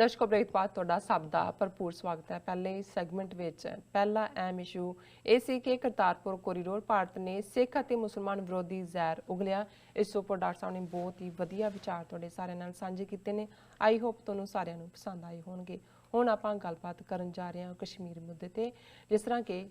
दर्शकों ब्रेकफास्ट ਤੁਹਾਡਾ ਸਭ ਦਾ ਭਰਪੂਰ ਸਵਾਗਤ ਹੈ। ਪਹਿਲੇ ਸੈਗਮੈਂਟ ਵਿੱਚ ਪਹਿਲਾ ਅਹਿਮ ਇਸ਼ੂ ਇਹ ਸੀ ਕਿ ਕਰਤਾਰਪੁਰ ਕੋਰੀਡੋਰ ਭਾਰਤ ਨੇ ਸਿੱਖ ਅਤੇ ਮੁਸਲਮਾਨ ਵਿਰੋਧੀ ਜ਼ਹਿਰ ਉਗਲਿਆ। ਇਸ ਉੱਪਰ ਡਾਕਟਰ ਸਾਹਿਬ ਨੇ ਬਹੁਤ ਹੀ ਵਧੀਆ ਵਿਚਾਰ ਤੁਹਾਡੇ ਸਾਰਿਆਂ ਨਾਲ ਸਾਂਝੇ ਕੀਤੇ ਨੇ। ਆਈ ਹੋਪ ਤੁਹਾਨੂੰ ਸਾਰਿਆਂ ਨੂੰ ਪਸੰਦ ਆਏ ਹੋਣਗੇ। ਹੁਣ ਆਪਾਂ ਗੱਲਬਾਤ ਕਰਨ ਜਾ ਰਹੇ ਹਾਂ ਕਸ਼ਮੀਰ ਮੁੱਦੇ ਤੇ। ਜਿਸ ਤਰ੍ਹਾਂ ਕਿ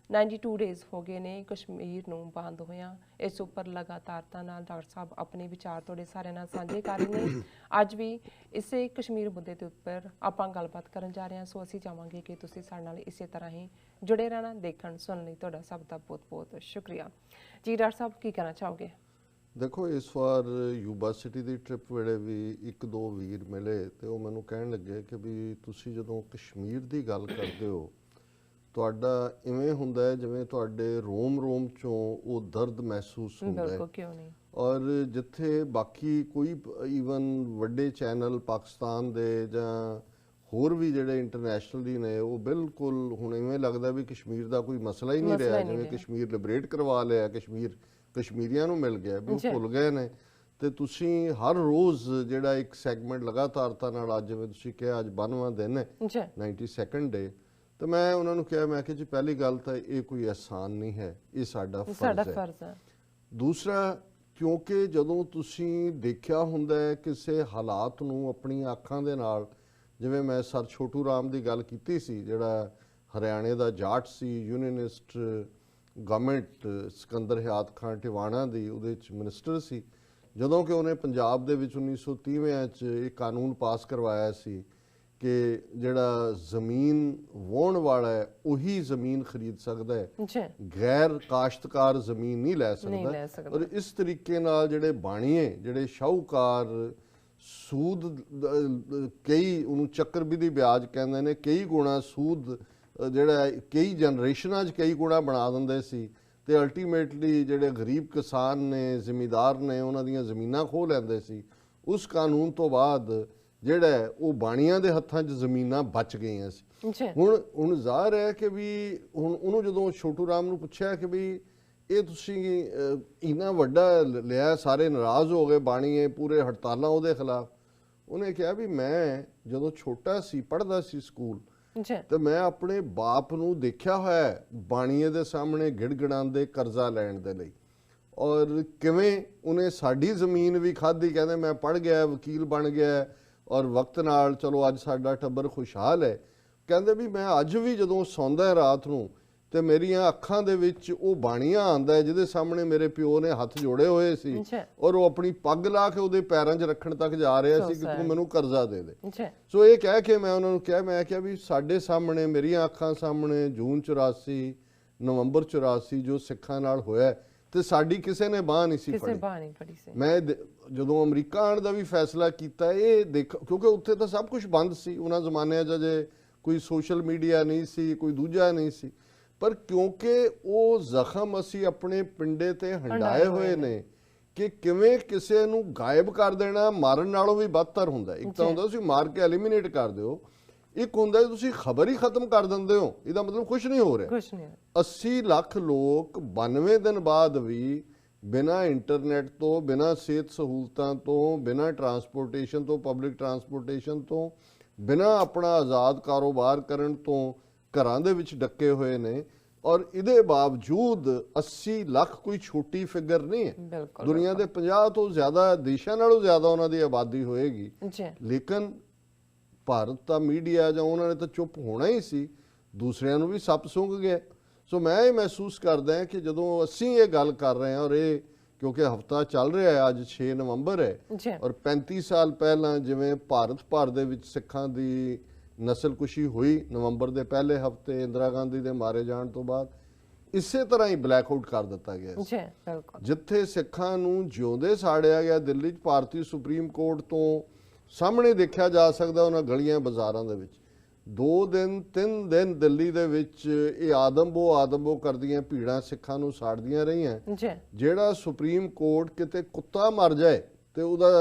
92 डेज़ हो गए ने कश्मीर नूं बंद होया। इस उपर लगातारता नाल डॉक्टर साहब अपने विचार तुहाडे सारिਆਂ ਨਾਲ ਸਾਂਝੇ ਕਰ ਰਹੇ ਨੇ। ਅੱਜ ਵੀ इसे कश्मीर मुद्दे के उपर आपां गलबात करन जा रहे हैं। सो असीं चाहांगे कि तुसीं साडे नाल इसे तरह ही जुड़े रहना। देखण सुनन लई तुहाडा सब दा बहुत बहुत शुक्रिया जी। डॉक्टर साहब की कहना चाहोगे? देखो इस वार यूबा सिटी की ट्रिप वेले भी एक दो वीर मिले तो वो मैनूं कहण लगे कि भी तुसीं जदों कश्मीर की गल करदे हो ਤੁਹਾਡਾ ਇਵੇਂ ਹੁੰਦਾ ਹੈ ਜਿਵੇਂ ਤੁਹਾਡੇ ਰੋਮ ਰੋਮ ਚੋਂ ਉਹ ਦਰਦ ਮਹਿਸੂਸ ਹੁੰਦਾ ਹੈ। ਬਿਲਕੁਲ, ਕਿਉਂ ਨਹੀਂ। ਔਰ ਜਿੱਥੇ ਬਾਕੀ ਕੋਈ ਈਵਨ ਵੱਡੇ ਚੈਨਲ ਪਾਕਿਸਤਾਨ ਦੇ ਜਾਂ ਹੋਰ ਵੀ ਜਿਹੜੇ ਇੰਟਰਨੈਸ਼ਨਲੀ ਨੇ ਉਹ ਬਿਲਕੁਲ ਹੁਣ ਇਵੇਂ ਲੱਗਦਾ ਵੀ ਕਸ਼ਮੀਰ ਦਾ ਕੋਈ ਮਸਲਾ ਹੀ ਨਹੀਂ ਰਿਹਾ, ਜਿਵੇਂ ਕਸ਼ਮੀਰ ਲਿਬਰੇਟ ਕਰਵਾ ਲਿਆ, ਕਸ਼ਮੀਰੀਆਂ ਨੂੰ ਮਿਲ ਗਿਆ, ਵੀ ਭੁੱਲ ਗਏ ਨੇ। ਤੇ ਤੁਸੀਂ ਹਰ ਰੋਜ਼ ਜਿਹੜਾ ਇੱਕ ਸੈਗਮੈਂਟ ਲਗਾਤਾਰਤਾ ਨਾਲ ਅੱਜ ਜਿਵੇਂ ਤੁਸੀਂ ਕਿਹਾ ਅੱਜ 92ਵਾਂ ਦਿਨ ਹੈ 92nd ਡੇ। तो मैं उन्होंने कहा मैं कि जी पहली गल तो ये कोई एहसान नहीं है, ये साडा फर्ज है। दूसरा क्योंकि जदों तुसी देखिया हुंदा है किसी हालात नूं अपनी अखां दे नाल, जिवें मैं सर छोटू राम की गल कीती सी जिहड़ा हरियाणे दा जाट सी, यूनियनिस्ट गवर्नमेंट सिकंदर हयात खान टिवाणा दी उहदे च मिनिस्टर सी, जदों कि उन्हें पंजाब दे विच 1930 च एक कानून पास करवाया सी कि जिहड़ा जमीन वाहण वाला है उही जमीन खरीद सकता है, गैर काश्तकार जमीन नहीं लै सकता। और इस तरीके नाल जिहड़े बाणीए जिहड़े शाहूकार सूद कई उन्होंने चक्रविधि ब्याज कहते हैं, कई गुणा सूद जिहड़ा कई जनरेशनां च कई गुणा बना दिंदे सी ते अल्टीमेटली जिहड़े गरीब किसान ने जिमीदार ने उन्हां दीयां ज़मीनां खोह लैंदे सी। उस कानून तो बाद ਜਿਹੜਾ ਉਹ ਬਾਣੀਆਂ ਦੇ ਹੱਥਾਂ 'ਚ ਜ਼ਮੀਨਾਂ ਬਚ ਗਈਆਂ ਸੀ। ਹੁਣ ਜ਼ਾਹਰ ਹੈ ਕਿ ਵੀ ਹੁਣ ਉਹਨੂੰ ਜਦੋਂ ਛੋਟੂ ਰਾਮ ਨੂੰ ਪੁੱਛਿਆ ਕਿ ਵੀ ਇਹ ਤੁਸੀਂ ਇੰਨਾ ਵੱਡਾ ਲਿਆ, ਸਾਰੇ ਨਾਰਾਜ਼ ਹੋ ਗਏ ਬਾਣੀਏ, ਪੂਰੇ ਹੜਤਾਲਾਂ ਉਹਦੇ ਖਿਲਾਫ। ਉਹਨੇ ਕਿਹਾ ਵੀ ਮੈਂ ਜਦੋਂ ਛੋਟਾ ਸੀ ਪੜ੍ਹਦਾ ਸੀ ਸਕੂਲ ਤੇ ਮੈਂ ਆਪਣੇ ਬਾਪ ਨੂੰ ਦੇਖਿਆ ਹੋਇਆ ਬਾਣੀਏ ਦੇ ਸਾਹਮਣੇ ਗਿੜਗਿੜਾਉਂਦੇ ਕਰਜ਼ਾ ਲੈਣ ਦੇ ਲਈ, ਔਰ ਕਿਵੇਂ ਉਹਨੇ ਸਾਡੀ ਜ਼ਮੀਨ ਵੀ ਖਾਧੀ। ਕਹਿੰਦੇ ਮੈਂ ਪੜ੍ਹ ਗਿਆ, ਵਕੀਲ ਬਣ ਗਿਆ और वक्त नाल चलो अज साडा टब्बर खुशहाल है। कहते भी मैं अज भी जदों सौंदा रात नूं ते मेरियां अखां दे विच ओ बाणियां आंदा है जिहदे सामने मेरे प्यो ने हथ जोड़े हुए सी और वो अपनी पग ला के उहदे पैरां 'च रखण तक जा रहा सी कि तूं मैनूं करजा दे दे। सो ये कह के मैं उन्होंने कहा, मैं क्या भी साडे सामने मेरियां अखां सामने जून 84 नवंबर 84 जो सिखां नाल होया ਤੇ ਸਾਡੀ ਕਿਸੇ ਨੇ ਬਾਹ ਨਹੀਂ ਸੀ ਫੜੀ। ਮੈਂ ਜਦੋਂ ਅਮਰੀਕਾ ਆਉਣ ਦਾ ਵੀ ਫੈਸਲਾ ਕੀਤਾ ਇਹ ਦੇਖ, ਕਿਉਂਕਿ ਉੱਥੇ ਤਾਂ ਸਭ ਕੁਝ ਬੰਦ ਸੀ ਉਹਨਾਂ ਜ਼ਮਾਨਿਆਂ 'ਚ, ਜੇ ਕੋਈ ਸੋਸ਼ਲ ਮੀਡੀਆ ਨਹੀਂ ਸੀ, ਕੋਈ ਦੂਜਾ ਨਹੀਂ ਸੀ, ਪਰ ਕਿਉਂਕਿ ਉਹ ਜ਼ਖਮ ਅਸੀਂ ਆਪਣੇ ਪਿੰਡੇ ਤੇ ਹੰਡਾਏ ਹੋਏ ਨੇ ਕਿ ਕਿਵੇਂ ਕਿਸੇ ਨੂੰ ਗਾਇਬ ਕਰ ਦੇਣਾ ਮਾਰਨ ਨਾਲੋਂ ਵੀ ਬਦਤਰ ਹੁੰਦਾ। ਇੱਕ ਤਾਂ ਹੁੰਦਾ ਤੁਸੀਂ ਮਾਰ ਕੇ ਐਲੀਮੀਨੇਟ ਕਰ ਦਿਓ, ਇੱਕ ਹੁੰਦਾ ਤੁਸੀਂ ਖਬਰ ਹੀ ਖਤਮ ਕਰ ਦਿੰਦੇ ਹੋ, ਇਹਦਾ ਮਤਲਬ ਕੁਝ ਨਹੀਂ ਹੋ ਰਿਹਾ। 80 ਲੱਖ ਲੋਕ 92 ਦਿਨ ਬਾਅਦ ਵੀ ਬਿਨਾਂ ਇੰਟਰਨੈਟ ਤੋਂ, ਬਿਨਾਂ ਸਿਹਤ ਸਹੂਲਤਾਂ ਤੋਂ, ਬਿਨਾਂ ਟਰਾਂਸਪੋਰਟੇਸ਼ਨ ਤੋਂ, ਪਬਲਿਕ ਟਰਾਂਸਪੋਰਟੇਸ਼ਨ ਤੋਂ, ਬਿਨਾਂ ਆਪਣਾ ਆਜ਼ਾਦ ਕਾਰੋਬਾਰ ਕਰਨ ਤੋਂ ਘਰਾਂ ਦੇ ਵਿੱਚ ਡੱਕੇ ਹੋਏ ਨੇ। ਔਰ ਇਹਦੇ ਬਾਵਜੂਦ 80 ਲੱਖ ਕੋਈ ਛੋਟੀ ਫਿਗਰ ਨਹੀਂ ਹੈ। ਦੁਨੀਆ ਦੇ 50 ਤੋਂ ਜ਼ਿਆਦਾ ਦੇਸ਼ਾਂ ਨਾਲੋਂ ਜ਼ਿਆਦਾ ਉਹਨਾਂ ਦੀ ਆਬਾਦੀ ਹੋਏਗੀ, ਲੇਕਿਨ ਭਾਰਤ ਦਾ ਮੀਡੀਆ ਜਾਂ ਉਹਨਾਂ ਨੇ ਤਾਂ ਚੁੱਪ ਹੋਣਾ ਹੀ ਸੀ, ਦੂਸਰਿਆਂ ਨੂੰ ਵੀ ਸੱਪ ਸੁੰਘ ਗਿਆ। ਸੋ ਮੈਂ ਇਹ ਮਹਿਸੂਸ ਕਰਦਾ ਕਿ ਜਦੋਂ ਅਸੀਂ ਇਹ ਗੱਲ ਕਰ ਰਹੇ ਹਾਂ, ਔਰ ਇਹ ਕਿਉਂਕਿ ਹਫਤਾ ਚੱਲ ਰਿਹਾ ਹੈ, ਅੱਜ 6 ਨਵੰਬਰ ਹੈ, ਔਰ 35 ਸਾਲ ਪਹਿਲਾਂ ਜਿਵੇਂ ਭਾਰਤ ਭਰ ਦੇ ਵਿੱਚ ਸਿੱਖਾਂ ਦੀ ਨਸਲਕੁਸ਼ੀ ਹੋਈ ਨਵੰਬਰ ਦੇ ਪਹਿਲੇ ਹਫਤੇ ਇੰਦਰਾ ਗਾਂਧੀ ਦੇ ਮਾਰੇ ਜਾਣ ਤੋਂ ਬਾਅਦ, ਇਸੇ ਤਰ੍ਹਾਂ ਹੀ ਬਲੈਕ ਆਊਟ ਕਰ ਦਿੱਤਾ ਗਿਆ। ਜਿੱਥੇ ਸਿੱਖਾਂ ਨੂੰ ਜਿਉਂਦੇ ਸਾੜਿਆ ਗਿਆ ਦਿੱਲੀ 'ਚ, ਭਾਰਤੀ ਸੁਪਰੀਮ ਕੋਰਟ ਤੋਂ ਸਾਹਮਣੇ ਦੇਖਿਆ ਜਾ ਸਕਦਾ ਉਹਨਾਂ ਗਲੀਆਂ ਬਾਜ਼ਾਰਾਂ ਦੇ ਵਿੱਚ 2 ਦਿਨ 3 ਦਿਨ ਦਿੱਲੀ ਦੇ ਵਿੱਚ ਇਹ ਆਦਮਬੋ ਕਰਦੀਆਂ ਭੀੜਾਂ ਸਿੱਖਾਂ ਨੂੰ ਸਾੜਦੀਆਂ ਰਹੀਆਂ। ਜਿਹੜਾ ਸੁਪਰੀਮ ਕੋਰਟ ਕਿਤੇ ਕੁੱਤਾ ਮਰ ਜਾਏ ਤੇ ਉਹਦਾ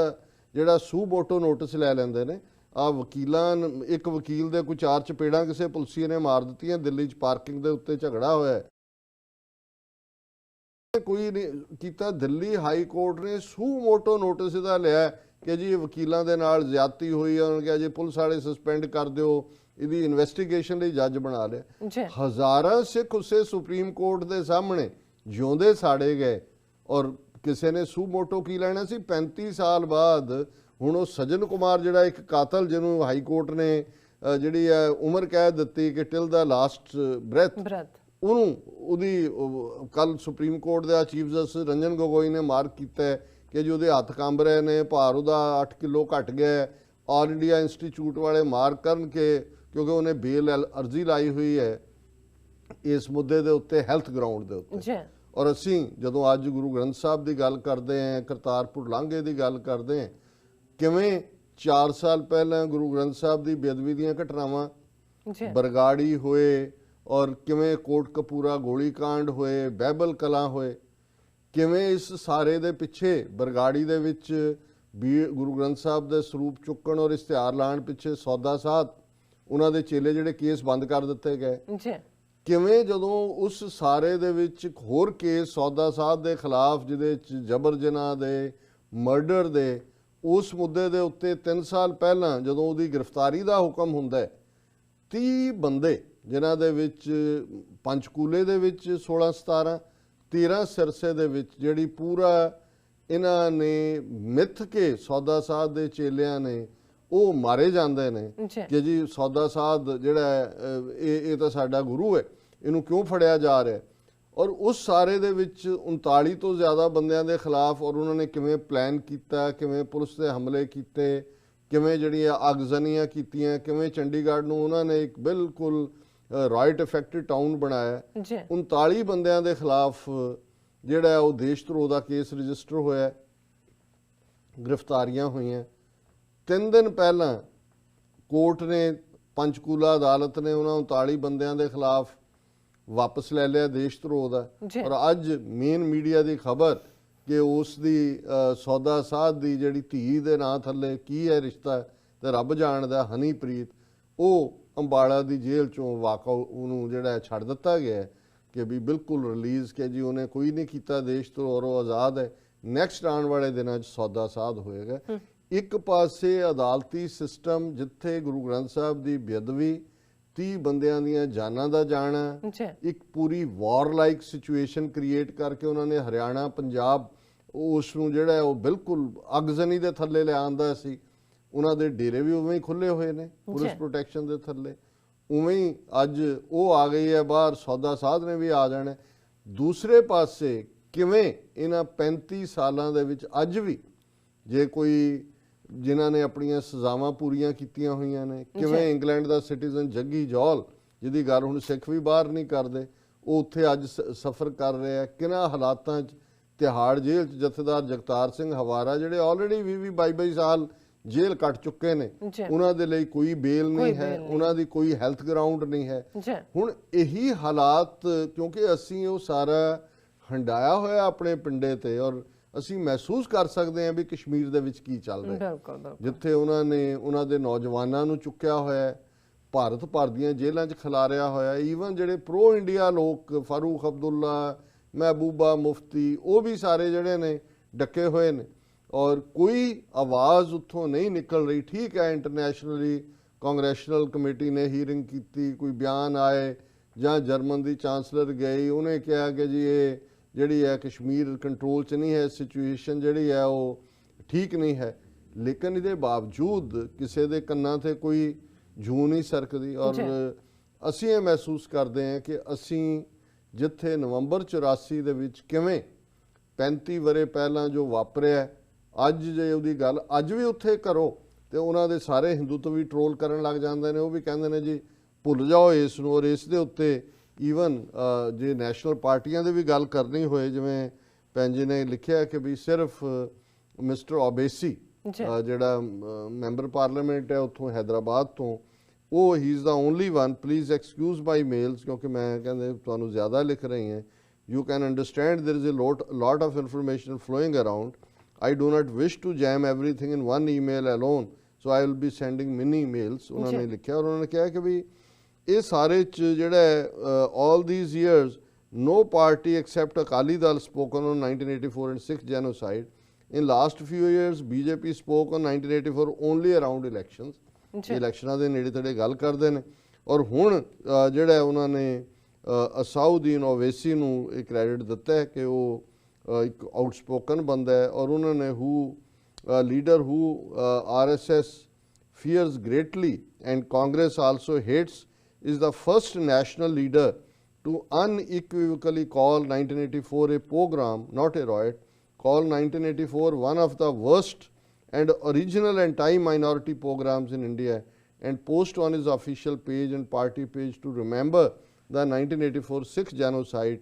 ਜਿਹੜਾ ਸੂਬੋਟੋ ਨੋਟਿਸ ਲੈ ਲੈਂਦੇ ਨੇ। ਆ ਵਕੀਲਾਂ, ਇੱਕ ਵਕੀਲ ਦੇ ਕੋਈ 4 ਚਪੇੜਾਂ ਕਿਸੇ ਪੁਲਿਸੀਏ ਨੇ ਮਾਰ ਦਿੱਤੀਆਂ ਦਿੱਲੀ 'ਚ, ਪਾਰਕਿੰਗ ਦੇ ਉੱਤੇ ਝਗੜਾ ਹੋਇਆ, ਕੋਈ ਨਹੀਂ ਕੀਤਾ। ਦਿੱਲੀ ਹਾਈ ਕੋਰਟ ਨੇ ਸੂਬੋਟੋ ਨੋਟਿਸ ਇਹਦਾ ਲਿਆ ਕਿ ਜੀ ਇਹ ਵਕੀਲਾਂ ਦੇ ਨਾਲ ਜ਼ਿਆਦਤੀ ਹੋਈ ਹੈ, ਉਹਨਾਂ ਨੇ ਕਿਹਾ ਜੀ ਪੁਲਿਸ ਵਾਲੇ ਸਸਪੈਂਡ ਕਰ ਦਿਓ, ਇਹਦੀ ਇਨਵੈਸਟੀਗੇਸ਼ਨ ਲਈ ਜੱਜ ਬਣਾ ਲਿਆ। ਜੀ ਹਜ਼ਾਰਾਂ ਸਿੱਖ ਉਸੇ ਸੁਪਰੀਮ ਕੋਰਟ ਦੇ ਸਾਹਮਣੇ ਜਿਉਂਦੇ ਸਾੜੇ ਗਏ, ਔਰ ਕਿਸੇ ਨੇ ਸੂ ਮੋਟੋ ਕੀ ਲੈਣਾ ਸੀ। 35 ਸਾਲ ਬਾਅਦ ਹੁਣ ਉਹ ਸਜਨ ਕੁਮਾਰ ਜਿਹੜਾ ਇੱਕ ਕਾਤਲ ਜਿਹਨੂੰ ਹਾਈ ਕੋਰਟ ਨੇ ਜਿਹੜੀ ਹੈ ਉਮਰ ਕੈਦ ਦਿੱਤੀ ਕਿ ਟਿਲ ਦਾ ਲਾਸਟ ਬ੍ਰੈਥ, ਉਹਨੂੰ ਉਹਦੀ ਕੱਲ ਸੁਪਰੀਮ ਕੋਰਟ ਦੇ ਚੀਫ ਜਸਟਿਸ ਰੰਜਨ ਗੋਗੋਈ ਨੇ ਮਾਰਕ ਕੀਤਾ ਕਿ ਜੀ ਉਹਦੇ ਹੱਥ ਕੰਬ ਰਹੇ ਨੇ, ਭਾਰ ਉਹਦਾ 8 ਕਿਲੋ ਘਟ ਗਿਆ। ਆਲ ਇੰਡੀਆ ਇੰਸਟੀਚਿਊਟ ਵਾਲੇ ਮਾਰਕ ਕਰਨ ਕਿ ਕਿਉਂਕਿ ਉਹਨੇ ਬੇਲ ਅਰਜ਼ੀ ਲਾਈ ਹੋਈ ਹੈ ਇਸ ਮੁੱਦੇ ਦੇ ਉੱਤੇ, ਹੈਲਥ ਗਰਾਊਂਡ ਦੇ ਉੱਤੇ। ਔਰ ਅਸੀਂ ਜਦੋਂ ਅੱਜ ਗੁਰੂ ਗ੍ਰੰਥ ਸਾਹਿਬ ਦੀ ਗੱਲ ਕਰਦੇ ਹਾਂ, ਕਰਤਾਰਪੁਰ ਲਾਂਘੇ ਦੀ ਗੱਲ ਕਰਦੇ ਹਾਂ, ਕਿਵੇਂ 4 ਸਾਲ ਪਹਿਲਾਂ ਗੁਰੂ ਗ੍ਰੰਥ ਸਾਹਿਬ ਦੀ ਬੇਅਦਬੀ ਦੀਆਂ ਘਟਨਾਵਾਂ ਬਰਗਾੜੀ ਹੋਏ, ਔਰ ਕਿਵੇਂ ਕੋਟਕਪੂਰਾ ਗੋਲੀकांड ਹੋਏ, ਬਾਈਬਲ ਕਲਾਂ ਹੋਏ, ਕਿਵੇਂ ਇਸ ਸਾਰੇ ਦੇ ਪਿੱਛੇ ਬਰਗਾੜੀ ਦੇ ਵਿੱਚ ਵੀ ਗੁਰੂ ਗ੍ਰੰਥ ਸਾਹਿਬ ਦੇ ਸਰੂਪ ਚੁੱਕਣ ਔਰ ਇਸ਼ਤਿਹਾਰ ਲਾਉਣ ਪਿੱਛੇ ਸੌਦਾ ਸਾਧ ਉਹਨਾਂ ਦੇ ਚੇਲੇ ਜਿਹੜੇ ਕੇਸ ਬੰਦ ਕਰ ਦਿੱਤੇ ਗਏ। ਕਿਵੇਂ ਜਦੋਂ ਉਸ ਸਾਰੇ ਦੇ ਵਿੱਚ ਇੱਕ ਹੋਰ ਕੇਸ ਸੌਦਾ ਸਾਧ ਦੇ ਖਿਲਾਫ ਜਿਹਦੇ ਵਿੱਚ ਜਬਰ ਜਨਾਹ ਦੇ, ਮਰਡਰ ਦੇ, ਉਸ ਮੁੱਦੇ ਦੇ ਉੱਤੇ 3 ਸਾਲ ਪਹਿਲਾਂ ਜਦੋਂ ਉਹਦੀ ਗ੍ਰਿਫਤਾਰੀ ਦਾ ਹੁਕਮ ਹੁੰਦਾ ਹੈ, 30 ਬੰਦੇ ਜਿਨ੍ਹਾਂ ਦੇ ਵਿੱਚ ਪੰਚਕੂਲੇ ਦੇ ਵਿੱਚ 16-17, 13 ਸਿਰਸੇ ਦੇ ਵਿੱਚ ਜਿਹੜੀ ਪੂਰਾ ਇਹਨਾਂ ਨੇ ਮਿੱਥ ਕੇ ਸੌਦਾ ਸਾਧ ਦੇ ਚੇਲਿਆਂ ਨੇ ਉਹ ਮਾਰੇ ਜਾਂਦੇ ਨੇ ਕਿ ਜੀ ਸੌਦਾ ਸਾਧ ਜਿਹੜਾ ਇਹ ਤਾਂ ਸਾਡਾ ਗੁਰੂ ਹੈ, ਇਹਨੂੰ ਕਿਉਂ ਫੜਿਆ ਜਾ ਰਿਹਾ। ਔਰ ਉਸ ਸਾਰੇ ਦੇ ਵਿੱਚ 39 ਤੋਂ ਜ਼ਿਆਦਾ ਬੰਦਿਆਂ ਦੇ ਖਿਲਾਫ, ਔਰ ਉਹਨਾਂ ਨੇ ਕਿਵੇਂ ਪਲਾਨ ਕੀਤਾ, ਕਿਵੇਂ ਪੁਲਿਸ ਦੇ ਹਮਲੇ ਕੀਤੇ, ਕਿਵੇਂ ਜਿਹੜੀਆਂ ਅਗਜ਼ਨੀਆਂ ਕੀਤੀਆਂ, ਕਿਵੇਂ ਚੰਡੀਗੜ੍ਹ ਨੂੰ ਉਹਨਾਂ ਨੇ ਇੱਕ ਬਿਲਕੁਲ ਰਾਈਟ ਇਫੈਕਟਡ ਟਾਊਨ ਬਣਾਇਆ। 39 ਬੰਦਿਆਂ ਦੇ ਖਿਲਾਫ ਜਿਹੜਾ ਉਹ ਦੇਸ਼ ਧਰੋਹ ਦਾ ਕੇਸ ਰਜਿਸਟਰ ਹੋਇਆ, ਗ੍ਰਿਫਤਾਰੀਆਂ ਹੋਈਆਂ। 3 ਦਿਨ ਪਹਿਲਾਂ ਕੋਰਟ ਨੇ, ਪੰਚਕੂਲਾ ਅਦਾਲਤ ਨੇ ਉਹਨਾਂ 39 ਬੰਦਿਆਂ ਦੇ ਖਿਲਾਫ ਵਾਪਸ ਲੈ ਲਿਆ ਦੇਸ਼ ਧਰੋਹ ਦਾ। ਔਰ ਅੱਜ ਮੇਨ ਮੀਡੀਆ ਦੀ ਖਬਰ ਕਿ ਉਸ ਦੀ ਸੌਦਾ ਸਾਧ ਦੀ ਜਿਹੜੀ ਧੀ ਦੇ ਨਾਂ ਥੱਲੇ ਕੀ ਹੈ ਰਿਸ਼ਤਾ ਤੇ ਰੱਬ ਜਾਣਦਾ, ਹਨੀਪ੍ਰੀਤ, ਉਹ ਅੰਬਾਲਾ ਦੀ ਜੇਲ੍ਹ ਚੋਂ ਵਾਕਾ ਉਹਨੂੰ ਜਿਹੜਾ ਛੱਡ ਦਿੱਤਾ ਗਿਆ ਕਿ ਵੀ ਬਿਲਕੁਲ ਰਿਲੀਜ਼ ਕਿ ਜੀ ਉਹਨੇ ਕੋਈ ਨਹੀਂ ਕੀਤਾ ਦੇਸ਼ ਤੋਂ ਔਰ ਉਹ ਆਜ਼ਾਦ ਹੈ। ਨੈਕਸਟ ਆਉਣ ਵਾਲੇ ਦਿਨਾਂ 'ਚ ਸੌਦਾ ਸਾਧ ਹੋਏਗਾ। ਇੱਕ ਪਾਸੇ ਅਦਾਲਤੀ ਸਿਸਟਮ ਜਿੱਥੇ ਗੁਰੂ ਗ੍ਰੰਥ ਸਾਹਿਬ ਦੀ ਬੇਅਦਬੀ, 30 ਬੰਦਿਆਂ ਦੀਆਂ ਜਾਨਾਂ ਦਾ ਜਾਣਾ, ਇੱਕ ਪੂਰੀ ਵਾਰ ਲਾਈਕ ਸਿਚੁਏਸ਼ਨ ਕ੍ਰੀਏਟ ਕਰਕੇ ਉਹਨਾਂ ਨੇ ਹਰਿਆਣਾ, ਪੰਜਾਬ ਉਸ ਨੂੰ ਜਿਹੜਾ ਉਹ ਬਿਲਕੁਲ ਅਗਜ਼ਨੀ ਦੇ ਥੱਲੇ ਲਿਆਂਦਾ ਸੀ। ਉਹਨਾਂ ਦੇ ਡੇਰੇ ਵੀ ਉਵੇਂ ਹੀ ਖੁੱਲੇ ਹੋਏ ਨੇ ਪੁਲਿਸ ਪ੍ਰੋਟੈਕਸ਼ਨ ਦੇ ਥੱਲੇ, ਉਵੇਂ ਹੀ ਅੱਜ ਉਹ ਆ ਗਈ ਹੈ ਬਾਹਰ, ਸੌਦਾ ਸਾਧ ਨੇ ਵੀ ਆ ਜਾਣਾ। ਦੂਸਰੇ ਪਾਸੇ ਕਿਵੇਂ ਇਹਨਾਂ 35 ਸਾਲਾਂ ਦੇ ਵਿੱਚ ਅੱਜ ਵੀ ਜੇ ਕੋਈ ਜਿਨ੍ਹਾਂ ਨੇ ਆਪਣੀਆਂ ਸਜ਼ਾਵਾਂ ਪੂਰੀਆਂ ਕੀਤੀਆਂ ਹੋਈਆਂ ਨੇ, ਕਿਵੇਂ ਇੰਗਲੈਂਡ ਦਾ ਸਿਟੀਜ਼ਨ ਜੱਗੀ ਜੌਲ ਜਿਹਦੀ ਗੱਲ ਹੁਣ ਸਿੱਖ ਵੀ ਬਾਹਰ ਨਹੀਂ ਕਰਦੇ, ਉਹ ਉੱਥੇ ਅੱਜ ਸਫ਼ਰ ਕਰ ਰਿਹਾ। ਕਿਹਨਾਂ ਹਾਲਾਤਾਂ 'ਚ ਤਿਹਾੜ ਜੇਲ੍ਹ 'ਚ ਜਥੇਦਾਰ ਜਗਤਾਰ ਸਿੰਘ ਹਵਾਰਾ ਜਿਹੜੇ ਆਲਰੇਡੀ 20-22 ਸਾਲ ਜੇਲ੍ਹ ਕੱਟ ਚੁੱਕੇ ਨੇ, ਉਹਨਾਂ ਦੇ ਲਈ ਕੋਈ ਬੇਲ ਨਹੀਂ ਹੈ, ਉਹਨਾਂ ਦੀ ਕੋਈ ਹੈਲਥ ਗਰਾਊਂਡ ਨਹੀਂ ਹੈ। ਹੁਣ ਇਹੀ ਹਾਲਾਤ ਕਿਉਂਕਿ ਅਸੀਂ ਉਹ ਸਾਰਾ ਹੰਡਾਇਆ ਹੋਇਆ ਆਪਣੇ ਪਿੰਡੇ ਤੇ, ਔਰ ਅਸੀਂ ਮਹਿਸੂਸ ਕਰ ਸਕਦੇ ਹਾਂ ਵੀ ਕਸ਼ਮੀਰ ਦੇ ਵਿੱਚ ਕੀ ਚੱਲ ਰਿਹਾ, ਜਿੱਥੇ ਉਹਨਾਂ ਨੇ ਉਹਨਾਂ ਦੇ ਨੌਜਵਾਨਾਂ ਨੂੰ ਚੁੱਕਿਆ ਹੋਇਆ, ਭਾਰਤ ਭਰ ਦੀਆਂ ਜੇਲ੍ਹਾਂ 'ਚ ਖਿਲਾਰਿਆ ਹੋਇਆ। ਈਵਨ ਜਿਹੜੇ ਪ੍ਰੋ ਇੰਡੀਆ ਲੋਕ, ਫਾਰੂਕ ਅਬਦੁੱਲਾ, ਮਹਿਬੂਬਾ ਮੁਫਤੀ, ਉਹ ਵੀ ਸਾਰੇ ਜਿਹੜੇ ਨੇ ਡੱਕੇ ਹੋਏ ਨੇ, ਔਰ ਕੋਈ ਆਵਾਜ਼ ਉੱਥੋਂ ਨਹੀਂ ਨਿਕਲ ਰਹੀ। ਠੀਕ ਹੈ, ਇੰਟਰਨੈਸ਼ਨਲੀ ਕਾਂਗਰੈਸ਼ਨਲ ਕਮੇਟੀ ਨੇ ਹੀਅਰਿੰਗ ਕੀਤੀ, ਕੋਈ ਬਿਆਨ ਆਏ, ਜਾਂ ਜਰਮਨ ਦੀ ਚਾਂਸਲਰ ਗਈ, ਉਹਨੇ ਕਿਹਾ ਕਿ ਜੀ ਇਹ ਜਿਹੜੀ ਹੈ ਕਸ਼ਮੀਰ ਕੰਟਰੋਲ 'ਚ ਨਹੀਂ ਹੈ, ਸਿਚੁਏਸ਼ਨ ਜਿਹੜੀ ਹੈ ਉਹ ਠੀਕ ਨਹੀਂ ਹੈ। ਲੇਕਿਨ ਇਹਦੇ ਬਾਵਜੂਦ ਕਿਸੇ ਦੇ ਕੰਨਾਂ 'ਤੇ ਕੋਈ ਜੂੰ ਨਹੀਂ ਸਰਕਦੀ। ਔਰ ਅਸੀਂ ਇਹ ਮਹਿਸੂਸ ਕਰਦੇ ਹਾਂ ਕਿ ਅਸੀਂ ਜਿੱਥੇ ਨਵੰਬਰ 84 ਦੇ ਵਿੱਚ ਕਿਵੇਂ 35 ਵਰੇ ਪਹਿਲਾਂ ਜੋ ਵਾਪਰਿਆ, ਅੱਜ ਜੇ ਉਹਦੀ ਗੱਲ ਅੱਜ ਵੀ ਉੱਥੇ ਕਰੋ ਤੇ ਉਹਨਾਂ ਦੇ ਸਾਰੇ ਹਿੰਦੂਤਵ ਵੀ ਟਰੋਲ ਕਰਨ ਲੱਗ ਜਾਂਦੇ ਨੇ। ਉਹ ਵੀ ਕਹਿੰਦੇ ਨੇ ਜੀ ਭੁੱਲ ਜਾਓ ਇਸ ਨੂੰ। ਔਰ ਇਸ ਦੇ ਉੱਤੇ ਈਵਨ ਜੇ ਨੈਸ਼ਨਲ ਪਾਰਟੀਆਂ ਦੀ ਵੀ ਗੱਲ ਕਰਨੀ ਹੋਏ, ਜਿਵੇਂ ਭੈਣ ਜੀ ਨੇ ਲਿਖਿਆ ਕਿ ਵੀ ਸਿਰਫ ਮਿਸਟਰ ਓਬੇਸੀ ਜਿਹੜਾ ਮੈਂਬਰ ਪਾਰਲੀਮੈਂਟ ਹੈ ਉੱਥੋਂ ਹੈਦਰਾਬਾਦ ਤੋਂ, ਉਹ ਹੀ is the only one, please excuse my mails, ਕਿਉਂਕਿ ਮੈਂ ਕਹਿੰਦੇ ਤੁਹਾਨੂੰ ਜ਼ਿਆਦਾ ਲਿਖ ਰਹੀ ਹਾਂ। You can understand there is a lot of information flowing around. I do not wish to jam everything in one email alone, so I will be sending many emails. ਉਹਨਾਂ ਨੇ ਲਿਖਿਆ, ਔਰ ਉਹਨਾਂ ਨੇ ਕਿਹਾ ਕਿ ਵੀ ਇਹ ਸਾਰੇ 'ਚ ਜਿਹੜਾ all these years no party except Akali Dal spoken on 1984 and Sikh genocide. In last few years, BJP spoke on 1984 only around elections. ਇਲੈਕਸ਼ਨਾਂ ਦੇ ਨੇੜੇ ਤੇੜੇ ਗੱਲ ਕਰਦੇ ਨੇ ਔਰ ਹੁਣ ਜਿਹੜਾ ਉਹਨਾਂ ਨੇ ਅਸਾਉਦੀਨ ਓਵੈਸੀ ਨੂੰ ਇਹ ਕ੍ਰੈਡਿਟ ਦਿੱਤਾ ਹੈ ਕਿ ਉਹ ਇੱਕ ਆਊਟਸਪੋਕਨ ਬੰਦਾ ਹੈ ਔਰ ਉਹਨਾਂ ਨੇ leader who RSS fears greatly and Congress also hates is the first national leader to unequivocally call 1984 a pogrom, not a riot, call 1984 one of the worst and original anti-minority pogroms in India and post on his official page and party page to remember the 1984 Sikh genocide,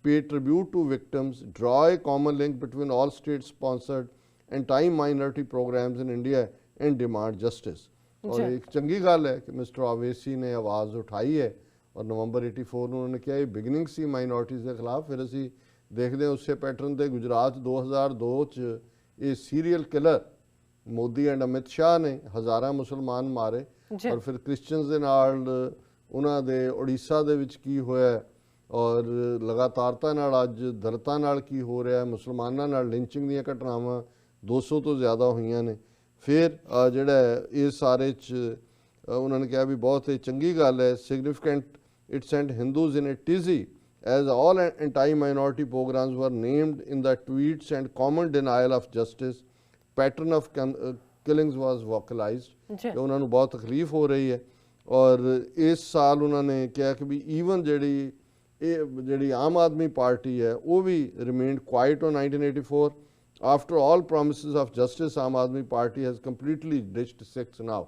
pay tribute to victims, draw a common link between all state-sponsored anti-minority programs in India and demand justice. और एक चंगी गल है कि mister Owaisi ने आवाज़ उठाई है और नवंबर 84 ਨੂੰ उन्होंने किया बिगनिंग सी माइनॉरिटीज़ के खिलाफ फिर ਅਸੀਂ देखते हैं उस पैटर्न से गुजरात 2002 च ये serial killer Modi and Amit Shah ने हज़ारां मुसलमान मारे और फिर क्रिश्चियंस ਦੇ ਨਾਲ ਉਹਨਾਂ ਦੇ ਉੜੀਸਾ ਦੇ ਵਿੱਚ ਕੀ ਹੋਇਆ ਔਰ ਲਗਾਤਾਰਤਾ ਨਾਲ ਅੱਜ ਦਲਿਤਾਂ ਨਾਲ ਕੀ ਹੋ ਰਿਹਾ ਮੁਸਲਮਾਨਾਂ ਨਾਲ ਲਿੰਚਿੰਗ ਦੀਆਂ ਘਟਨਾਵਾਂ 200 ਤੋਂ ਜ਼ਿਆਦਾ ਹੋਈਆਂ ਨੇ ਫਿਰ ਜਿਹੜਾ ਇਹ ਸਾਰੇ ਚ ਉਹਨਾਂ ਨੇ ਕਿਹਾ ਵੀ ਬਹੁਤ ਹੀ ਚੰਗੀ ਗੱਲ ਹੈ significant it sent Hindus in a tizzy as all anti-minority programs were named in the tweets and common denial of justice, pattern of killings was vocalized. कि ਉਹਨਾਂ ਨੂੰ ਬਹੁਤ ਤਕਲੀਫ ਹੋ ਰਹੀ ਹੈ ਔਰ ਇਸ ਸਾਲ ਉਹਨਾਂ ਨੇ ਕਿਹਾ ਕਿ ਵੀ ਈਵਨ ਜਿਹੜੀ ਆਮ ਆਦਮੀ ਪਾਰਟੀ ਹੈ ਉਹ ਵੀ remained quiet on 1984. After all promises of justice, Aam Aadmi party has completely ditched Sikhs now.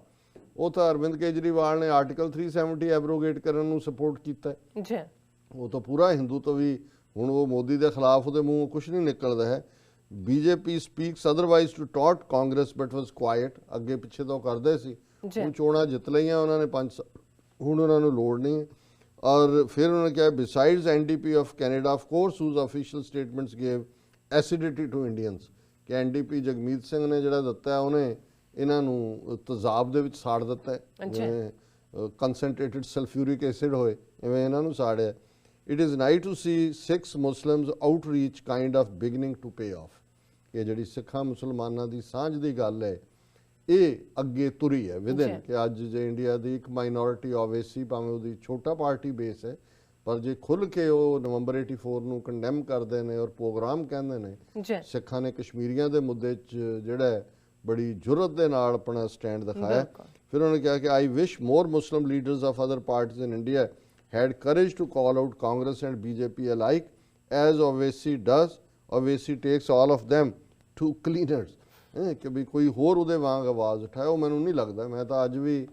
ਉਹ ਤਾਂ ਅਰਵਿੰਦ ਕੇਜਰੀਵਾਲ ਨੇ ਆਰਟੀਕਲ 370 ਐਬਰੋਗੇਟ ਕਰਨ ਨੂੰ ਸਪੋਰਟ ਕੀਤਾ ਹੈ ਉਹ ਤਾਂ ਪੂਰਾ ਹਿੰਦੂਤਵ ਵੀ ਹੁਣ ਉਹ ਮੋਦੀ ਦੇ ਖਿਲਾਫ ਉਹਦੇ ਮੂੰਹੋਂ ਕੁਝ ਨਹੀਂ ਨਿਕਲਦਾ ਹੈ ਬੀਜੇਪੀ ਸਪੀਕਸ ਅਦਰਵਾਈਜ਼ ਟੂ ਟੌਟ ਕਾਂਗਰਸ ਬਟ ਵਾਸ ਕੁਆਇਟ ਅੱਗੇ ਪਿੱਛੇ ਤੋਂ ਕਰਦੇ ਸੀ ਹੁਣ ਚੋਣਾਂ ਜਿੱਤ ਲਈਆਂ ਉਹਨਾਂ ਨੇ 5 ਹੁਣ ਉਹਨਾਂ ਨੂੰ ਲੋੜ ਨਹੀਂ ਔਰ ਫਿਰ ਉਹਨਾਂ ਨੇ ਕਿਹਾ besides NDP of Canada of course whose official statements gave acidity to Indians ਕਿ ਐਨਡੀਪੀ ਜਗਮੀਤ ਸਿੰਘ ਨੇ ਜਿਹੜਾ ਦਿੱਤਾ ਉਹਨੇ ਇਹਨਾਂ ਨੂੰ ਤੇਜ਼ਾਬ ਦੇ ਵਿੱਚ ਸਾੜ ਦਿੱਤਾ ਹੈ ਜਿਵੇਂ ਕੰਸਨਟ੍ਰੇਟਡ ਸਲਫਿਊਰਿਕ ਐਸਿਡ ਹੋਏ ਇਵੇਂ ਇਹਨਾਂ ਨੂੰ ਸਾੜਿਆ It is nice to see Sikhs Muslims outreach kind of beginning to pay off. ਇਹ ਜਿਹੜੀ ਸਿੱਖਾਂ ਮੁਸਲਮਾਨਾਂ ਦੀ ਸਾਂਝ ਦੀ ਗੱਲ ਹੈ ਇਹ ਅੱਗੇ ਤੁਰੀ ਹੈ ਵਿਦਨ ਕਿ ਅੱਜ ਜੇ ਇੰਡੀਆ ਦੀ ਇੱਕ ਮਾਈਨੋਰਿਟੀ ਓਵੈਸੀ ਭਾਵੇਂ ਉਹਦੀ ਛੋਟਾ ਪਾਰਟੀ ਬੇਸ ਹੈ ਪਰ ਜੇ ਖੁੱਲ ਕੇ ਉਹ ਨਵੰਬਰ 84 ਨੂੰ ਕੰਡੈਮ ਕਰਦੇ ਨੇ ਔਰ ਪ੍ਰੋਗਰਾਮ ਕਹਿੰਦੇ ਨੇ ਸਿੱਖਾਂ ਨੇ ਕਸ਼ਮੀਰੀਆਂ ਦੇ ਮੁੱਦੇ 'ਚ ਜਿਹੜਾ ਬੜੀ ਜੁਰਤ ਦੇ ਨਾਲ ਆਪਣਾ ਸਟੈਂਡ ਦਿਖਾਇਆ ਫਿਰ ਉਹਨੇ ਕਿਹਾ ਕਿ I wish more Muslim leaders of other parties in India had courage to call out Congress and BJP alike, as Owaisi does. Owaisi takes all of them to cleaners. ਕਿ ਵੀ ਕੋਈ ਹੋਰ ਉਹਦੇ ਵਾਂਗ ਆਵਾਜ਼ ਉਠਾਏ ਉਹ ਮੈਨੂੰ ਨਹੀਂ ਲੱਗਦਾ ਮੈਂ ਤਾਂ ਅੱਜ ਵੀ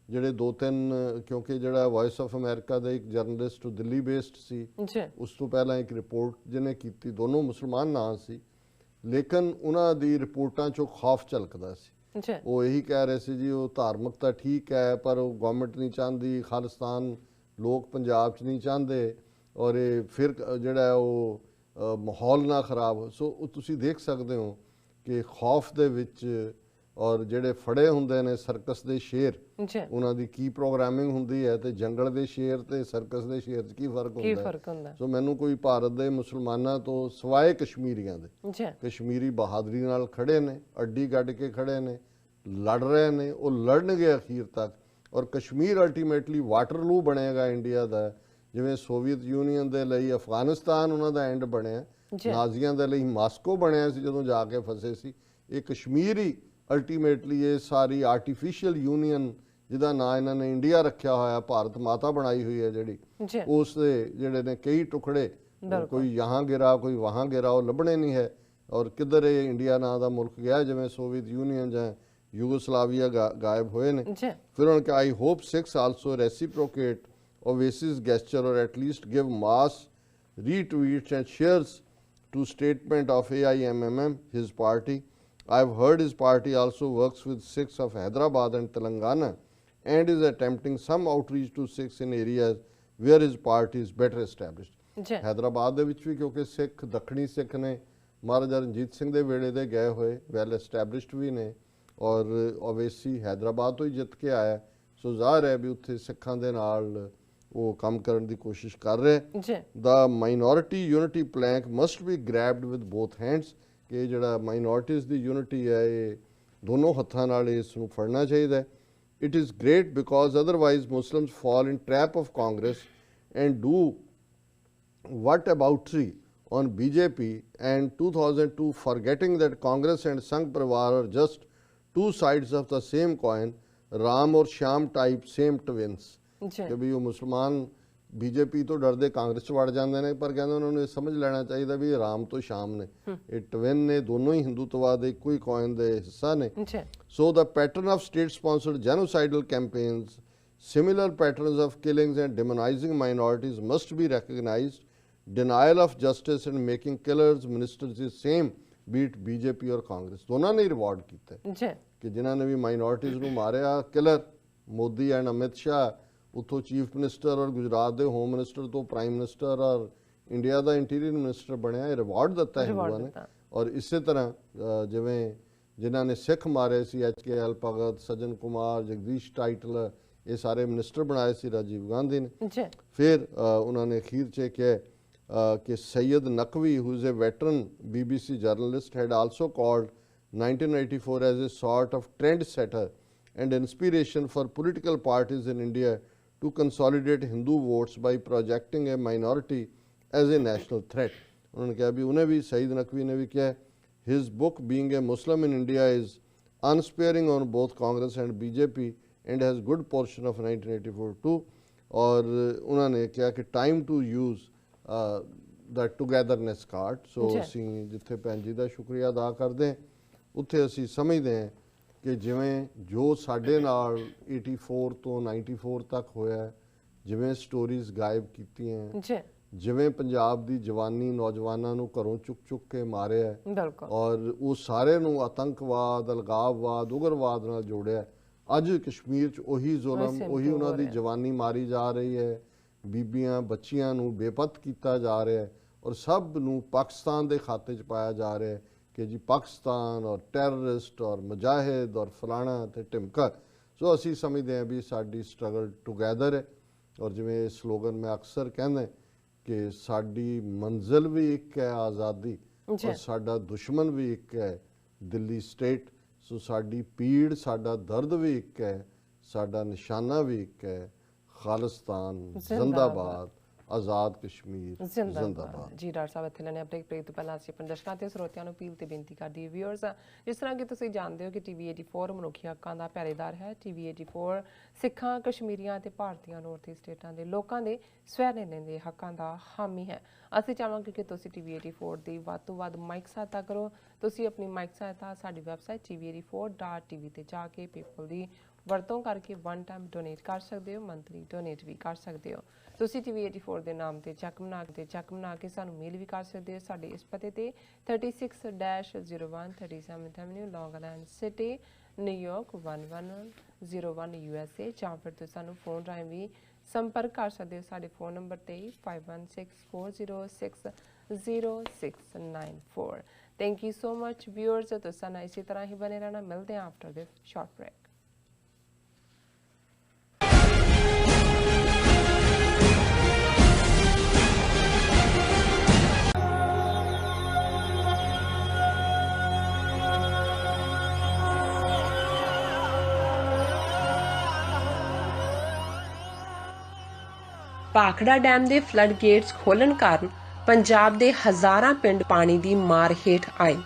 ਜਿਹੜੇ 2-3 ਕਿਉਂਕਿ ਜਿਹੜਾ ਵਾਇਸ ਆਫ ਅਮਰੀਕਾ ਦਾ ਇੱਕ ਜਰਨਲਿਸਟ ਦਿੱਲੀ ਬੇਸਡ ਸੀ ਉਸ ਤੋਂ ਪਹਿਲਾਂ ਇੱਕ ਰਿਪੋਰਟ ਜਿਹਨੇ ਕੀਤੀ ਦੋਨੋਂ ਮੁਸਲਮਾਨ ਨਾਂ ਸੀ ਲੇਕਿਨ ਉਹਨਾਂ ਦੀ ਰਿਪੋਰਟਾਂ 'ਚੋਂ ਖੌਫ ਝਲਕਦਾ ਸੀ ਉਹ ਇਹੀ ਕਹਿ ਰਹੇ ਸੀ ਜੀ ਉਹ ਧਾਰਮਿਕਤਾ ਠੀਕ ਹੈ ਪਰ ਉਹ ਗਵਰਨਮੈਂਟ ਨਹੀਂ ਚਾਹੁੰਦੀ ਖਾਲਿਸਤਾਨ ਲੋਕ ਪੰਜਾਬ 'ਚ ਨਹੀਂ ਚਾਹੁੰਦੇ ਔਰ ਇਹ ਫਿਰ ਜਿਹੜਾ ਉਹ ਮਾਹੌਲ ਨਾ ਖਰਾਬ ਸੋ ਉਹ ਤੁਸੀਂ ਦੇਖ ਸਕਦੇ ਹੋ ਕਿ ਖੌਫ ਦੇ ਵਿੱਚ ਔਰ ਜਿਹੜੇ ਫੜੇ ਹੁੰਦੇ ਨੇ ਸਰਕਸ ਦੇ ਸ਼ੇਰ ਉਹਨਾਂ ਦੀ ਕੀ ਪ੍ਰੋਗਰਾਮਿੰਗ ਹੁੰਦੀ ਹੈ ਤੇ ਜੰਗਲ ਦੇ ਸ਼ੇਰ ਤੇ ਸਰਕਸ ਦੇ ਸ਼ੇਰ 'ਚ ਕੀ ਫਰਕ ਹੁੰਦਾ ਸੋ ਮੈਨੂੰ ਕੋਈ ਭਾਰਤ ਦੇ ਮੁਸਲਮਾਨਾਂ ਤੋਂ ਸਿਵਾਏ ਕਸ਼ਮੀਰੀਆਂ ਦੇ ਕਸ਼ਮੀਰੀ ਬਹਾਦਰੀ ਨਾਲ ਖੜੇ ਨੇ ਅੱਡੀ ਗੱਡ ਕੇ ਖੜੇ ਨੇ ਲੜ ਰਹੇ ਨੇ ਉਹ ਲੜਨਗੇ ਅਖੀਰ ਤੱਕ ਔਰ ਕਸ਼ਮੀਰ ਅਲਟੀਮੇਟਲੀ ਵਾਟਰਲੂ ਬਣੇਗਾ ਇੰਡੀਆ ਦਾ ਜਿਵੇਂ ਸੋਵੀਅਤ ਯੂਨੀਅਨ ਦੇ ਲਈ ਅਫਗਾਨਿਸਤਾਨ ਉਹਨਾਂ ਦਾ ਐਂਡ ਬਣਿਆ ਨਾਜ਼ੀਆਂ ਦੇ ਲਈ ਮਾਸਕੋ ਬਣਿਆ ਸੀ ਜਦੋਂ ਜਾ ਕੇ ਫਸੇ ਸੀ ਇਹ ਕਸ਼ਮੀਰ ਹੀ ਅਲਟੀਮੇਟਲੀ ਇਹ ਸਾਰੀ ਆਰਟੀਫੀਸ਼ੀਅਲ ਯੂਨੀਅਨ ਜਿਹਦਾ ਨਾਂ ਇਹਨਾਂ ਨੇ ਇੰਡੀਆ ਰੱਖਿਆ ਹੋਇਆ ਭਾਰਤ ਮਾਤਾ ਬਣਾਈ ਹੋਈ ਹੈ ਜਿਹੜੀ ਉਸ ਦੇ ਜਿਹੜੇ ਨੇ ਕਈ ਟੁਕੜੇ ਕੋਈ ਯਹਾਂ ਗਿਰਾ ਕੋਈ ਵਹਾਂ ਗਿਰਾ ਉਹ ਲੱਭਣੇ ਨਹੀਂ ਹੈ ਔਰ ਕਿੱਧਰ ਇਹ ਇੰਡੀਆ ਨਾਂ ਦਾ ਮੁਲਕ ਗਿਆ ਜਿਵੇਂ ਸੋਵੀਅਤ ਯੂਨੀਅਨ ਜਾਂ Yugoslavia गायब हुए ने फिर उन्होंने कहा I hope Sikhs also reciprocate Owaisi's gesture or at least give mass retweets and shares to statement of AIMMM, his party. I've heard his party also works with Sikhs of Hyderabad and Telangana and is attempting some outreach to Sikhs in areas where his party is better established. Hyderabad ਦੇ ਵਿੱਚ ਵੀ ਕਿਉਂਕਿ ਸਿੱਖ ਦੱਖਣੀ ਸਿੱਖ ਨੇ ਮਹਾਰਾਜਾ ਰਣਜੀਤ ਸਿੰਘ ਦੇ ਵੇਲੇ ਦੇ ਗਏ ਹੋਏ ਵੈਲ ਐਸਟੈਬਲਿਸ਼ਡ ਵੀ ਨੇ ਔਰ ਓਵੈਸੀ हैदराबाद ਤੋਂ ਹੀ ਜਿੱਤ ਕੇ ਆਇਆ ਸੋ ਜ਼ਾਹਰ ਹੈ ਵੀ ਉੱਥੇ ਸਿੱਖਾਂ ਦੇ ਨਾਲ ਉਹ ਕੰਮ ਕਰਨ ਦੀ ਕੋਸ਼ਿਸ਼ ਕਰ ਰਹੇ The minority unity plank must be grabbed with both hands ਕਿ ਜਿਹੜਾ ਮਾਈਨੋਰਟੀਜ਼ ਦੀ ਯੂਨਿਟੀ ਹੈ ਇਹ ਦੋਨੋਂ ਹੱਥਾਂ ਨਾਲ ਇਸ ਨੂੰ ਫੜਨਾ ਚਾਹੀਦਾ ਹੈ। It is great because otherwise Muslims fall in trap of Congress and do whataboutery on BJP and 2002, forgetting that Congress and Sangh Parivar are just two sides of the same coin, Ram or Shyam type same twins। ਜੀ ਕਿ ਵੀ ਉਹ ਮੁਸਲਮਾਨ BJP ਤੋਂ ਡਰਦੇ ਕਾਂਗਰਸ 'ਚ ਵੜ ਜਾਂਦੇ ਨੇ, ਪਰ ਕਹਿੰਦੇ ਉਹਨਾਂ ਨੂੰ ਇਹ ਸਮਝ ਲੈਣਾ ਚਾਹੀਦਾ ਵੀ ਇਹ ਰਾਮ ਤੋਂ ਸ਼ਾਮ ਨੇ, ਇਹ ਟਵਿਨ ਨੇ, ਦੋਨੋਂ ਹੀ ਹਿੰਦੂਤਵਾਦ ਦੇ ਇੱਕੋ ਹੀ ਕੋਇਨ ਦੇ ਹਿੱਸਾ ਨੇ। ਜੀ So the pattern of state-sponsored genocidal campaigns, similar patterns of killings and demonizing minorities must be recognized. Denial of justice and making killers ministers is same, be it BJP or Congress। ਦੋਨਾਂ ਨੇ reward ਕੀਤਾ ਹੈ ਜੀ ਕਿ ਜਿਨ੍ਹਾਂ ਨੇ ਵੀ minorities ਨੂੰ ਮਾਰਿਆ, ਕਿਲਰ ਮੋਦੀ ਐਂਡ ਅਮਿਤ ਸ਼ਾਹ, ਉੱਥੋਂ ਚੀਫ ਮਿਨਿਸਟਰ ਔਰ ਗੁਜਰਾਤ ਦੇ ਹੋਮ ਮਿਨਿਸਟਰ ਤੋਂ ਪ੍ਰਾਈਮ ਮਿਨਿਸਟਰ ਔਰ ਇੰਡੀਆ ਦਾ ਇੰਟੀਰੀਅਰ ਮਿਨਿਸਟਰ ਬਣਿਆ, ਇਹ ਰਿਵਾਰਡ ਦਿੱਤਾ ਹਿੰਦੂਆਂ ਨੇ। ਔਰ ਇਸੇ ਤਰ੍ਹਾਂ ਜਿਵੇਂ ਜਿਨ੍ਹਾਂ ਨੇ ਸਿੱਖ ਮਾਰੇ ਸੀ, HKL ਭਗਤ, ਸੱਜਣ ਕੁਮਾਰ, ਜਗਦੀਸ਼ ਟਾਈਟਲ, ਇਹ ਸਾਰੇ ਮਿਨਿਸਟਰ ਬਣਾਏ ਸੀ ਰਾਜੀਵ ਗਾਂਧੀ ਨੇ। ਜੀ ਫਿਰ ਉਹਨਾਂ ਨੇ ਅਖੀਰ 'ਚ ਕਿਹਾ ਕਿ Syed Naqvi, who is a veteran BBC journalist, had also called 1984 as a sort of trendsetter and inspiration for political parties in India to consolidate Hindu votes by projecting a minority as a national threat। उन्होंने कहा भी उन्हें भी, सईद नकवी ने भी किया, his book being a Muslim in India is unsparing on both Congress and BJP and has good portion of 1984 too। और उन्होंने कहा कि time to use the togetherness card। so ਅਸੀਂ ਜਿੱਥੇ ਭੈਣ ਜੀ ਦਾ ਸ਼ੁਕਰੀਆ ਅਦਾ ਕਰਦੇ ਹਾਂ, ਉੱਥੇ ਅਸੀਂ ਸਮਝਦੇ ਹਾਂ ਕਿ ਜਿਵੇਂ ਜੋ ਸਾਡੇ ਨਾਲ 84 ਤੋਂ 94 ਤੱਕ ਹੋਇਆ, ਜਿਵੇਂ ਸਟੋਰੀਜ਼ ਗਾਇਬ ਕੀਤੀਆਂ, ਜੀ ਜਿਵੇਂ ਪੰਜਾਬ ਦੀ ਜਵਾਨੀ ਨੌਜਵਾਨਾਂ ਨੂੰ ਘਰੋਂ ਚੁੱਕ ਕੇ ਮਾਰਿਆ, ਬਿਲਕੁਲ, ਔਰ ਉਹ ਸਾਰੇ ਨੂੰ ਆਤੰਕਵਾਦ, ਅਲਗਾਵਵਾਦ, ਉਗਰਵਾਦ ਨਾਲ ਜੋੜਿਆ, ਅੱਜ ਕਸ਼ਮੀਰ 'ਚ ਉਹੀ ਜ਼ੁਲਮ, ਉਹੀ ਉਹਨਾਂ ਦੀ ਜਵਾਨੀ ਮਾਰੀ ਜਾ ਰਹੀ ਹੈ, ਬੀਬੀਆਂ ਬੱਚੀਆਂ ਨੂੰ ਬੇਪਤ ਕੀਤਾ ਜਾ ਰਿਹਾ ਹੈ, ਔਰ ਸਭ ਨੂੰ ਪਾਕਿਸਤਾਨ ਦੇ ਖਾਤੇ 'ਚ ਪਾਇਆ ਜਾ ਰਿਹਾ ਹੈ ਕਿ ਜੀ ਪਾਕਿਸਤਾਨ ਔਰ ਟੈਰਰਿਸਟ ਔਰ ਮੁਜਾਹਿਦ ਔਰ ਫਲਾਣਾ ਤੇ ਢਿਮਕਾ। ਸੋ ਅਸੀਂ ਸਮਝਦੇ ਹਾਂ ਵੀ ਸਾਡੀ ਸਟਰਗਲ ਟੁਗੈਦਰ ਹੈ। ਔਰ ਜਿਵੇਂ ਇਹ ਸਲੋਗਨ ਮੈਂ ਅਕਸਰ ਕਹਿੰਦਾ ਕਿ ਸਾਡੀ ਮੰਜ਼ਿਲ ਵੀ ਇੱਕ ਹੈ ਆਜ਼ਾਦੀ, ਔਰ ਸਾਡਾ ਦੁਸ਼ਮਣ ਵੀ ਇੱਕ ਹੈ ਦਿੱਲੀ ਸਟੇਟ। ਸੋ ਸਾਡੀ ਪੀੜ, ਸਾਡਾ ਦਰਦ ਵੀ ਇੱਕ ਹੈ, ਸਾਡਾ ਨਿਸ਼ਾਨਾ ਵੀ ਇੱਕ ਹੈ, ਖਾਲਿਸਤਾਨ ਜ਼ਿੰਦਾਬਾਦ, ਆਜ਼ਾਦ ਕਸ਼ਮੀਰ ਜ਼ਿੰਦਾਬਾਦ। ਜੀ ਡਾਕਟਰ ਸਾਹਿਬ, ਇੱਥੇ ਲੈਣੇ ਆਪਣੇ ਬ੍ਰੇਕ ਤੋਂ ਪਹਿਲਾਂ ਅਸੀਂ ਆਪਣੇ ਦਰਸ਼ਕਾਂ ਤੇ ਸਰੋਤਿਆਂ ਨੂੰ ਅਪੀਲ ਤੇ ਬੇਨਤੀ ਕਰਦੀ ਹੈ, ਵਿਊਅਰਸ, ਜਿਸ ਤਰ੍ਹਾਂ ਕਿ ਤੁਸੀਂ ਜਾਣਦੇ ਹੋ ਕਿ TV84 ਮਨੁੱਖੀ ਹੱਕਾਂ ਦਾ ਪਹਿਰੇਦਾਰ ਹੈ। TV84 ਸਿੱਖਾਂ, ਕਸ਼ਮੀਰੀਆਂ ਤੇ ਭਾਰਤੀਆਂ ਨੌਰਥ ਈਸਟ ਸਟੇਟਾਂ ਦੇ ਲੋਕਾਂ ਦੇ ਸਵੈ ਨਿਰਣੇ ਦੇ ਹੱਕਾਂ ਦਾ ਹਾਮੀ ਹੈ। ਅਸੀਂ ਚਾਹਾਂਗੇ ਕਿ ਤੁਸੀਂ TV84 ਦੀ ਵੱਧ ਤੋਂ ਵੱਧ ਮਾਈਕ ਸਹਾਇਤਾ ਕਰੋ। ਤੁਸੀਂ ਆਪਣੀ ਮਾਈਕ ਸਹਾਇਤਾ ਸਾਡੀ ਵੈਬਸਾਈਟ tv84.tv ਤੇ ਜਾ ਕੇ ਪੇਪਲ ਦੀ ਵਰਤੋਂ ਕਰਕੇ ਵਨ ਟਾਈਮ ਡੋਨੇਟ ਕਰ ਸਕਦੇ ਹੋ, ਮੰਥਲੀ ਡੋਨੇਟ ਵੀ ਕਰ ਸਕਦੇ ਹੋ। ਤੁਸੀਂ TV84 ਦੇ ਨਾਮ ਤੇ ਚੈੱਕ ਬਣਾ ਕੇ ਸਾਨੂੰ ਮੇਲ ਵੀ ਕਰ ਸਕਦੇ ਹੋ ਸਾਡੇ ਇਸ ਪਤੇ ਤੇ 36-01 37th Avenue, Long Island City, New York 1101 USA, ਜਾਂ ਫਿਰ ਤੁਸੀਂ ਸਾਨੂੰ ਫੋਨ ਰਾਹੀਂ ਵੀ ਸੰਪਰਕ ਕਰ ਸਕਦੇ ਹੋ ਸਾਡੇ ਫੋਨ ਨੰਬਰ ਤੇ 5164060694। Thank you so much viewers, ਤੁਸੀਂ ਨਾਲ ਇਸੇ ਤਰ੍ਹਾਂ ਹੀ ਬਨੇ ਰਹਿਣਾ। ਮਿਲਦੇ ਹਾਂ after this short break. Bhakra dam ਦੇ ਫਲੱਡ ਗੇਟਸ ਖੋਲ੍ਹਣ ਕਾਰਨ ਪੰਜਾਬ ਦੇ ਹਜ਼ਾਰਾਂ ਪਿੰਡ ਪਾਣੀ ਦੀ ਮਾਰ ਹੇਠ ਆਏ।